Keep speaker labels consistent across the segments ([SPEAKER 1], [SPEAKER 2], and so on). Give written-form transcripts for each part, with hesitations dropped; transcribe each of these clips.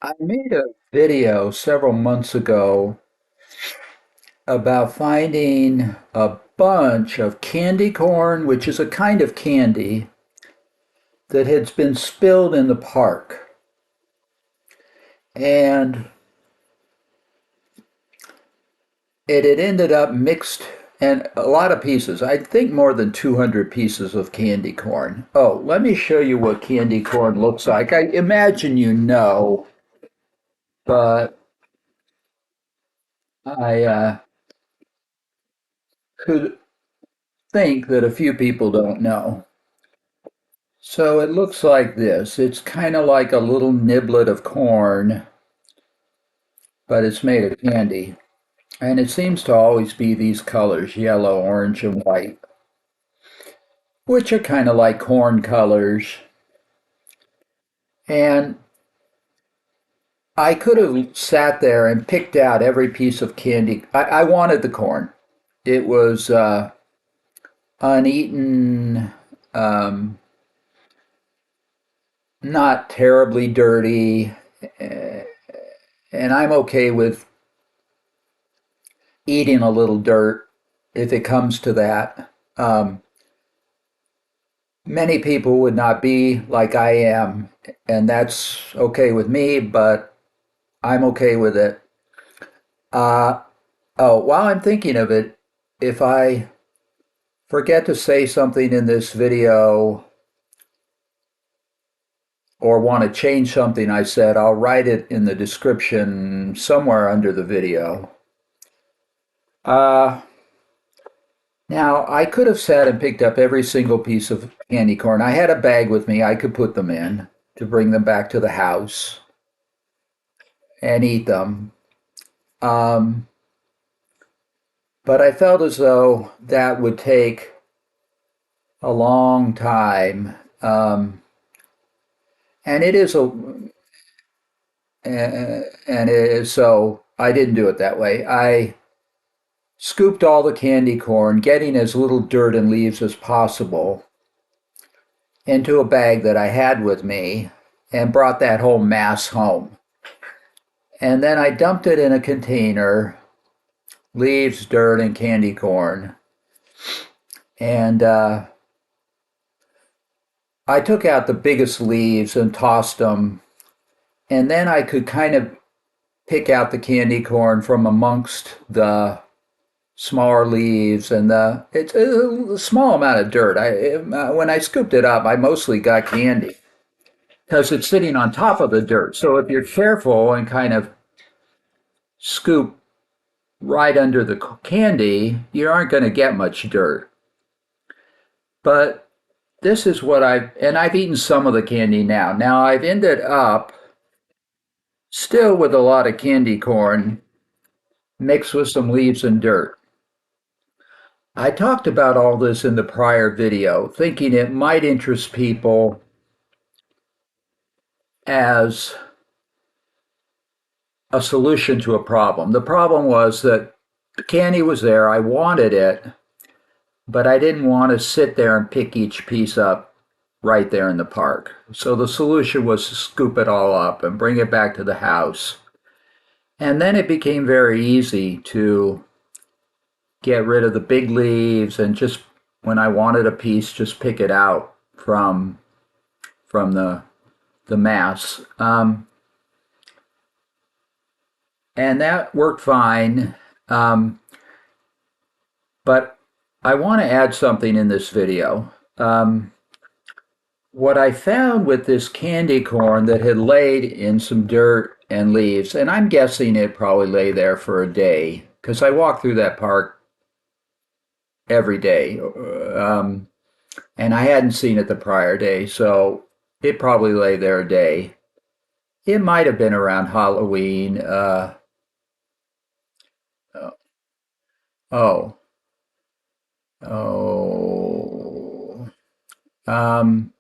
[SPEAKER 1] I made a video several months ago about finding a bunch of candy corn, which is a kind of candy that had been spilled in the park. And it had ended up mixed and a lot of pieces. I think more than 200 pieces of candy corn. Oh, let me show you what candy corn looks like. I imagine you know, but I could think that a few people don't know. So it looks like this. It's kind of like a little niblet of corn, but it's made of candy. And it seems to always be these colors, yellow, orange, and white, which are kind of like corn colors. And I could have sat there and picked out every piece of candy. I wanted the corn. It was uneaten, um, not terribly dirty, and I'm okay with eating a little dirt if it comes to that. Many people would not be like I am, and that's okay with me, but I'm okay with it. Uh, oh, while I'm thinking of it, if I forget to say something in this video or want to change something I said, I'll write it in the description somewhere under the video. Uh, Now, I could have sat and picked up every single piece of candy corn. I had a bag with me. I could put them in to bring them back to the house and eat them. Um, but I felt as though that would take a long time. And it is a, and it is so I didn't do it that way. I scooped all the candy corn, getting as little dirt and leaves as possible, into a bag that I had with me and brought that whole mass home. And then I dumped it in a container, leaves, dirt, and candy corn. And I took out the biggest leaves and tossed them. And then I could kind of pick out the candy corn from amongst the smaller leaves and it's a small amount of dirt. When I scooped it up, I mostly got candy because it's sitting on top of the dirt. So if you're careful and kind of scoop right under the candy, you aren't going to get much dirt. But this is what I've eaten some of the candy now. Now I've ended up still with a lot of candy corn mixed with some leaves and dirt. I talked about all this in the prior video, thinking it might interest people as a solution to a problem. The problem was that the candy was there, I wanted it, but I didn't want to sit there and pick each piece up right there in the park. So the solution was to scoop it all up and bring it back to the house. And then it became very easy to get rid of the big leaves and just when I wanted a piece, just pick it out from the mass. And that worked fine. But I want to add something in this video. What I found with this candy corn that had laid in some dirt and leaves, and I'm guessing it probably lay there for a day because I walk through that park every day. And I hadn't seen it the prior day, so it probably lay there a day. It might have been around Halloween. Oh, oh. Um,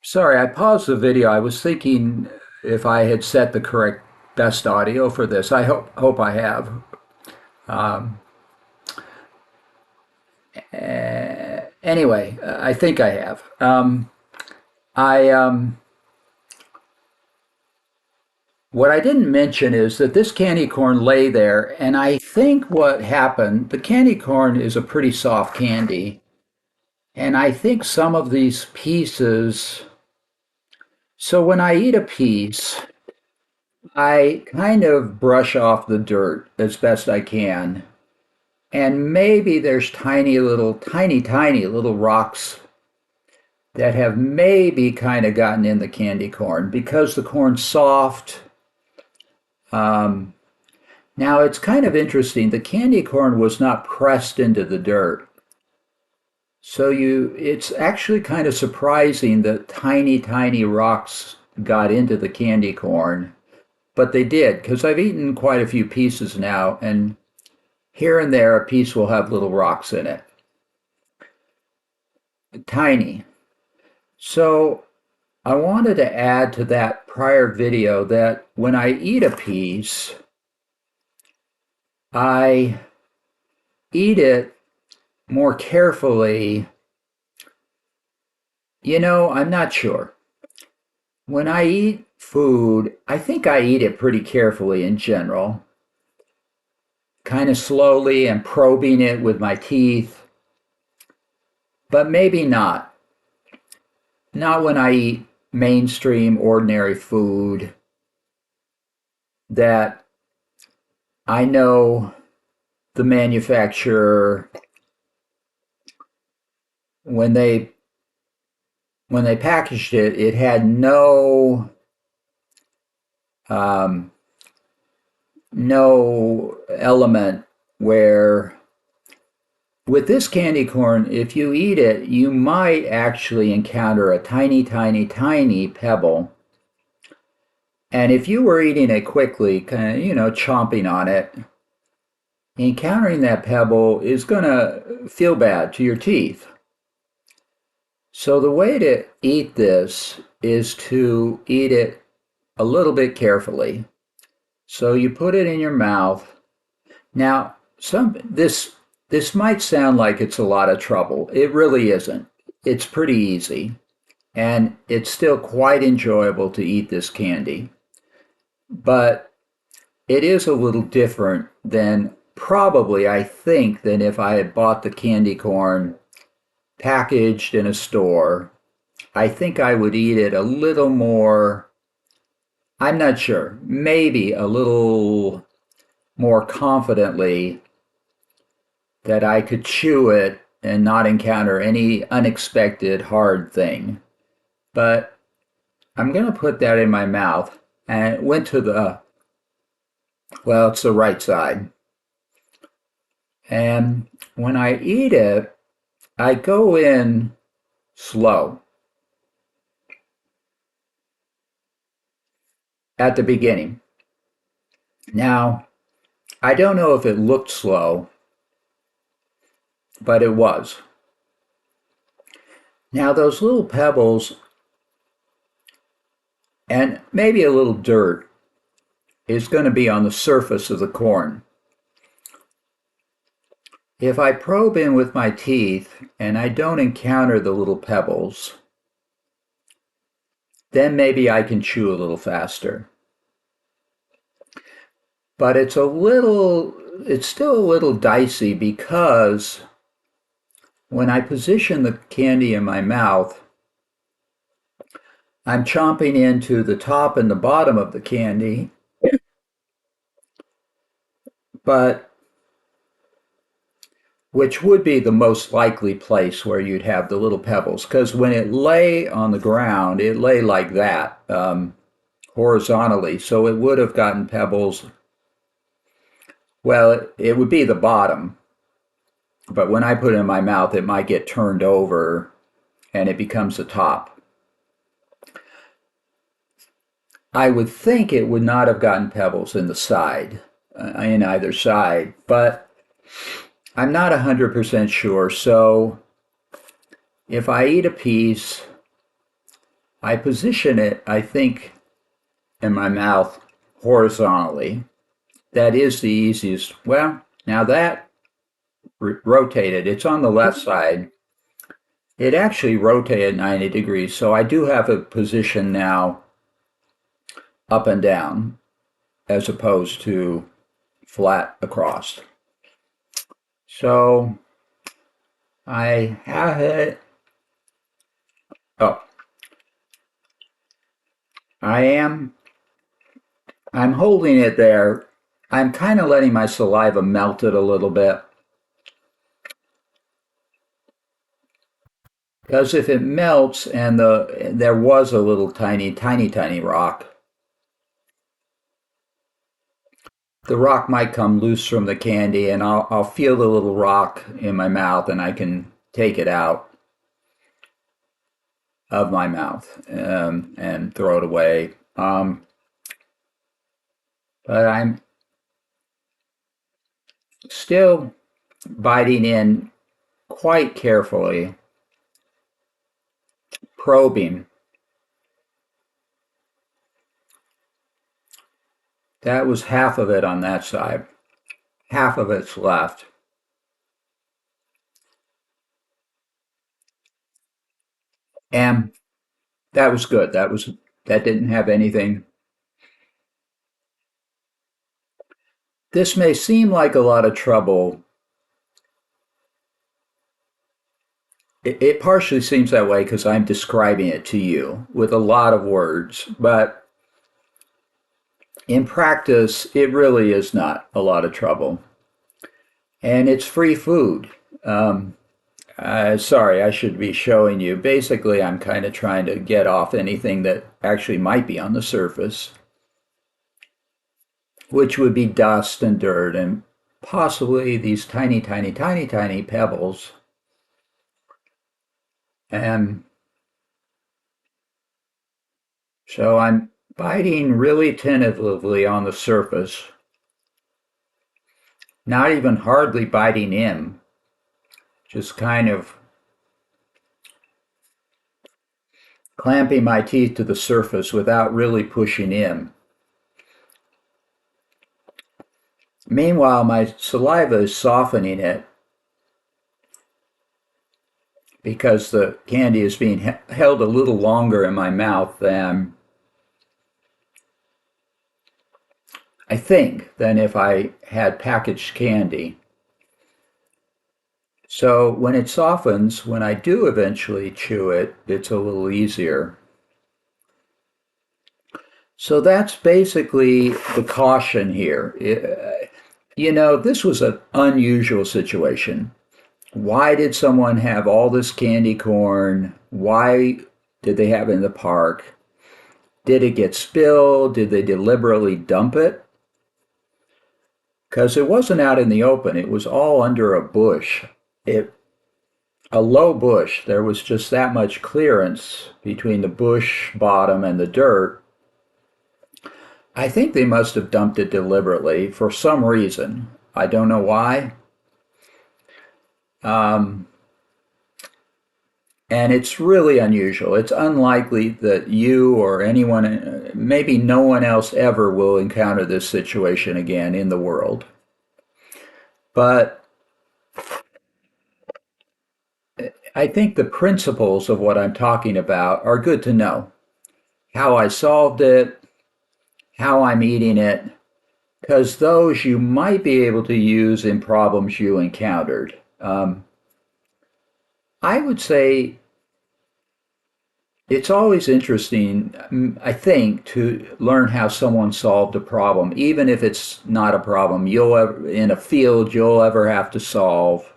[SPEAKER 1] sorry, I paused the video. I was thinking if I had set the correct best audio for this. I hope I have. Um, Anyway, I think I have. I What I didn't mention is that this candy corn lay there, and I think what happened, the candy corn is a pretty soft candy, and I think some of these pieces, so when I eat a piece, I kind of brush off the dirt as best I can. And maybe there's tiny little rocks that have maybe kind of gotten in the candy corn because the corn's soft. Um, Now it's kind of interesting. The candy corn was not pressed into the dirt. So it's actually kind of surprising that tiny rocks got into the candy corn, but they did because I've eaten quite a few pieces now, and here and there a piece will have little rocks in it. Tiny. So I wanted to add to that prior video that when I eat a piece, I eat it more carefully. I'm not sure. When I eat food, I think I eat it pretty carefully in general, kind of slowly and probing it with my teeth, but maybe not. Not when I eat mainstream, ordinary food that I know the manufacturer, when they packaged it, it had um, no element where with this candy corn, if you eat it, you might actually encounter a tiny pebble. And if you were eating it quickly, kind of, chomping on it, encountering that pebble is going to feel bad to your teeth. So the way to eat this is to eat it a little bit carefully. So you put it in your mouth. Now, this might sound like it's a lot of trouble. It really isn't. It's pretty easy, and it's still quite enjoyable to eat this candy. But it is a little different than probably, I think, than if I had bought the candy corn packaged in a store. I think I would eat it a little more, I'm not sure, maybe a little more confidently that I could chew it and not encounter any unexpected hard thing. But I'm going to put that in my mouth, and it went to well, it's the right side. And when I eat it, I go in slow at the beginning. Now, I don't know if it looked slow, but it was. Now, those little pebbles and maybe a little dirt is going to be on the surface of the corn. If I probe in with my teeth and I don't encounter the little pebbles, then maybe I can chew a little faster. But it's still a little dicey because when I position the candy in my mouth, I'm chomping into the top and the bottom of the candy, but which would be the most likely place where you'd have the little pebbles. Because when it lay on the ground, it lay like that, horizontally. So it would have gotten pebbles. Well, it would be the bottom. But when I put it in my mouth, it might get turned over and it becomes the top. I would think it would not have gotten pebbles in the side, in either side, but I'm not 100% sure. So if I eat a piece, I position it, I think, in my mouth horizontally. That is the easiest. Well, now that rotated, it's on the left side. It actually rotated 90 degrees, so I do have a position now up and down as opposed to flat across. So I have it. Oh, I am. I'm holding it there. I'm kind of letting my saliva melt it a little bit. Because if it melts and there was a little tiny rock, the rock might come loose from the candy, and I'll feel the little rock in my mouth, and I can take it out of my mouth and throw it away. But I'm still biting in quite carefully, probing. That was half of it on that side. Half of it's left. And that was good. That didn't have anything. This may seem like a lot of trouble. It partially seems that way because I'm describing it to you with a lot of words, but in practice, it really is not a lot of trouble. And it's free food. Um, sorry, I should be showing you. Basically, I'm kind of trying to get off anything that actually might be on the surface, which would be dust and dirt and possibly these tiny pebbles. And so I'm biting really tentatively on the surface, not even hardly biting in, just kind of clamping my teeth to the surface without really pushing in. Meanwhile, my saliva is softening it because the candy is being held a little longer in my mouth than I think than if I had packaged candy. So when it softens, when I do eventually chew it, it's a little easier. So that's basically the caution here. This was an unusual situation. Why did someone have all this candy corn? Why did they have it in the park? Did it get spilled? Did they deliberately dump it? Because it wasn't out in the open. It was all under a bush. A low bush. There was just that much clearance between the bush bottom and the dirt. I think they must have dumped it deliberately for some reason. I don't know why. Um, and it's really unusual. It's unlikely that you or anyone, maybe no one else ever will encounter this situation again in the world. But I think the principles of what I'm talking about are good to know. How I solved it, how I'm eating it, because those you might be able to use in problems you encountered. I would say it's always interesting, I think, to learn how someone solved a problem, even if it's not a problem you'll ever, in a field you'll ever have to solve.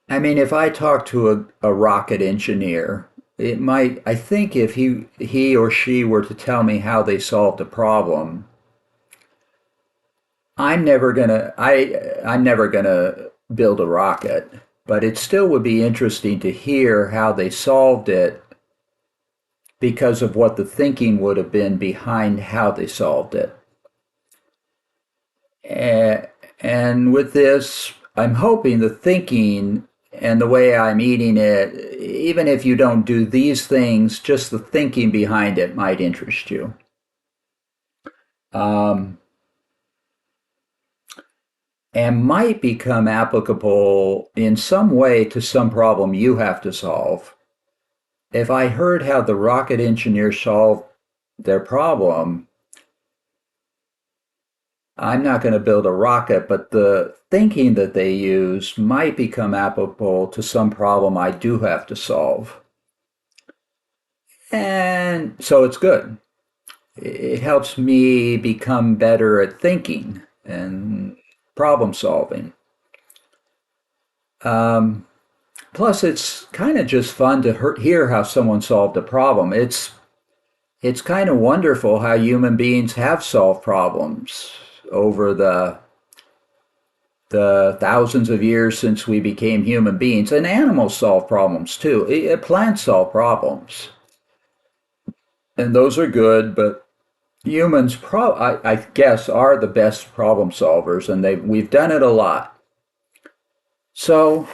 [SPEAKER 1] I mean, if I talk to a rocket engineer, it might, I think if he or she were to tell me how they solved a problem, I'm never gonna build a rocket, but it still would be interesting to hear how they solved it because of what the thinking would have been behind how they solved it. And with this, I'm hoping the thinking and the way I'm eating it, even if you don't do these things, just the thinking behind it might interest you. Um, and might become applicable in some way to some problem you have to solve. If I heard how the rocket engineers solved their problem, I'm not going to build a rocket, but the thinking that they use might become applicable to some problem I do have to solve. And so it's good. It helps me become better at thinking and problem solving. Um, Plus, it's kind of just fun to hear how someone solved a problem. It's kind of wonderful how human beings have solved problems over the thousands of years since we became human beings. And animals solve problems too. Plants solve problems, and those are good. But humans, I guess, are the best problem solvers, and we've done it a lot. So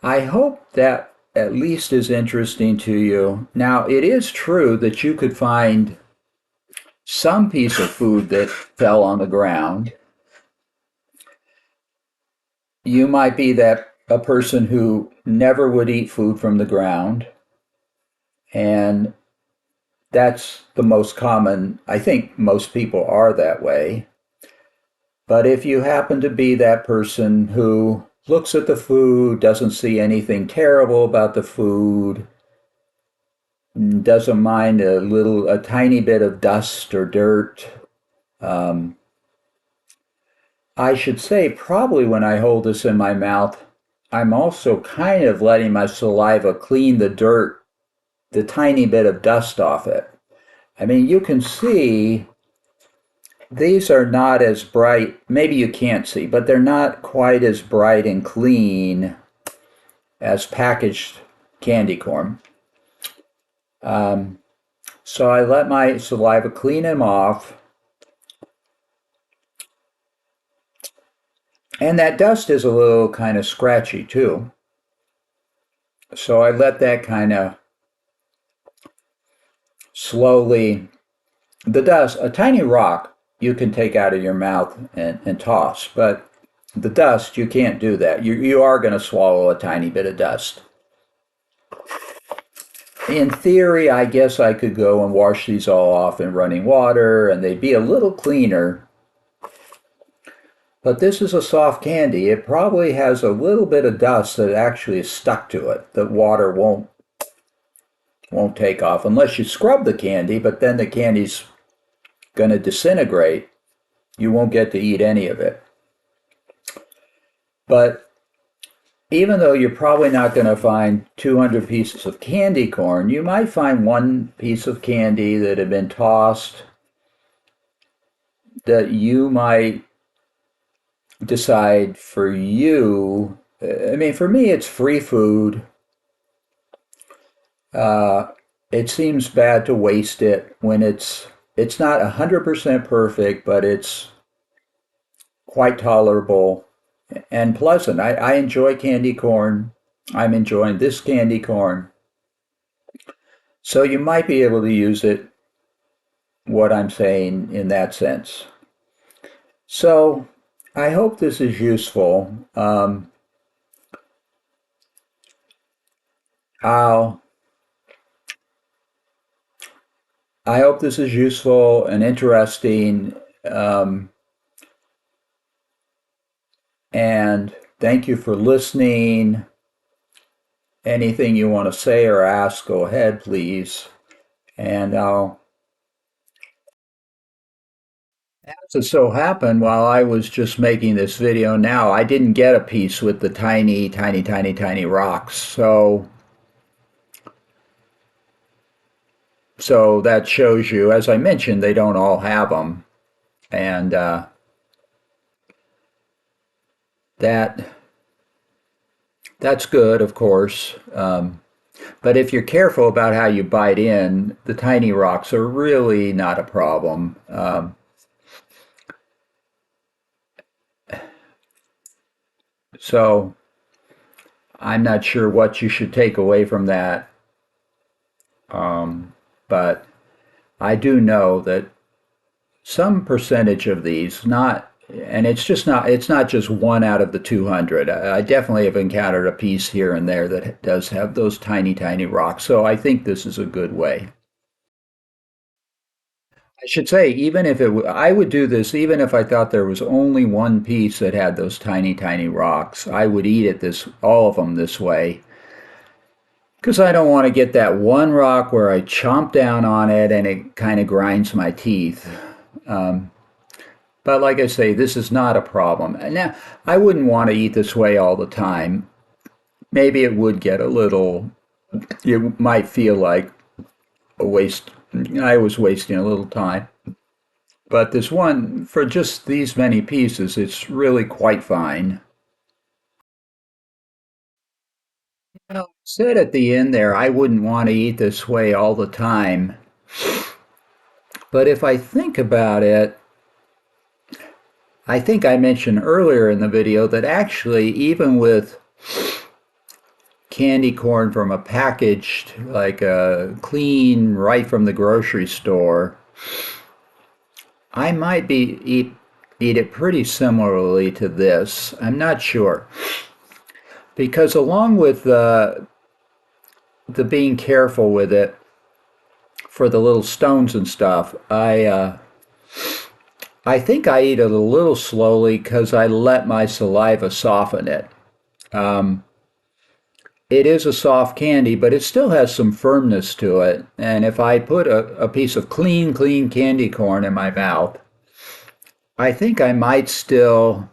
[SPEAKER 1] I hope that at least is interesting to you. Now, it is true that you could find some piece of food that fell on the ground. You might be that a person who never would eat food from the ground, and that's the most common. I think most people are that way. But if you happen to be that person who looks at the food, doesn't see anything terrible about the food, doesn't mind a tiny bit of dust or dirt, um, I should say probably when I hold this in my mouth, I'm also kind of letting my saliva clean the dirt, the tiny bit of dust off it. I mean, you can see these are not as bright. Maybe you can't see, but they're not quite as bright and clean as packaged candy corn. Um, so I let my saliva clean them off. And that dust is a little kind of scratchy too. So I let that kind of slowly, the dust, a tiny rock you can take out of your mouth and toss, but the dust, you can't do that. You are going to swallow a tiny bit of dust. In theory, I guess I could go and wash these all off in running water and they'd be a little cleaner. But this is a soft candy. It probably has a little bit of dust that actually is stuck to it that water won't take off unless you scrub the candy, but then the candy's going to disintegrate. You won't get to eat any of it. But even though you're probably not going to find 200 pieces of candy corn, you might find one piece of candy that had been tossed that you might decide for you. I mean, for me, it's free food. It seems bad to waste it when it's not 100% perfect, but it's quite tolerable and pleasant. I enjoy candy corn. I'm enjoying this candy corn. So you might be able to use it, what I'm saying, in that sense. So I hope this is useful. I'll I hope this is useful and interesting. Um, and thank you for listening. Anything you want to say or ask, go ahead, please. And as it so happened, while I was just making this video now, I didn't get a piece with the tiny, tiny, tiny, tiny rocks. So that shows you, as I mentioned, they don't all have them. And that that's good, of course. But if you're careful about how you bite in, the tiny rocks are really not a problem. So I'm not sure what you should take away from that. But I do know that some percentage of these, not And it's not just one out of the 200. I definitely have encountered a piece here and there that does have those tiny, tiny rocks. So I think this is a good way. I should say, even if I would do this even if I thought there was only one piece that had those tiny, tiny rocks. I would eat it all of them this way, because I don't want to get that one rock where I chomp down on it and it kind of grinds my teeth. Um, but like I say, this is not a problem. Now, I wouldn't want to eat this way all the time. Maybe it would get a little, it might feel like a waste. I was wasting a little time. But this one, for just these many pieces, it's really quite fine. Well, said at the end there, I wouldn't want to eat this way all the time. But if I think about it, I think I mentioned earlier in the video that actually, even with candy corn from a packaged, like a clean, right from the grocery store, I might eat it pretty similarly to this. I'm not sure. Because along with the being careful with it for the little stones and stuff, I think I eat it a little slowly because I let my saliva soften it. Um, it is a soft candy, but it still has some firmness to it. And if I put a piece of clean, clean candy corn in my mouth, I think I might still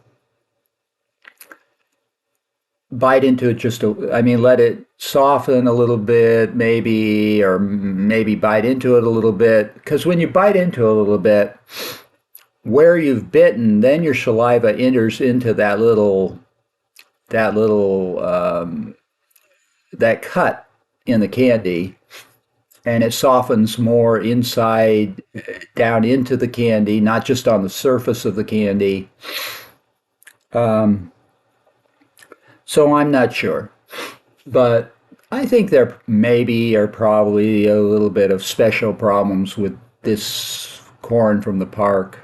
[SPEAKER 1] bite into it I mean, let it soften a little bit, maybe, or maybe bite into it a little bit. Because when you bite into it a little bit, where you've bitten, then your saliva enters into that little that cut in the candy, and it softens more inside, down into the candy, not just on the surface of the candy. Um, so I'm not sure, but I think there maybe are probably a little bit of special problems with this corn from the park.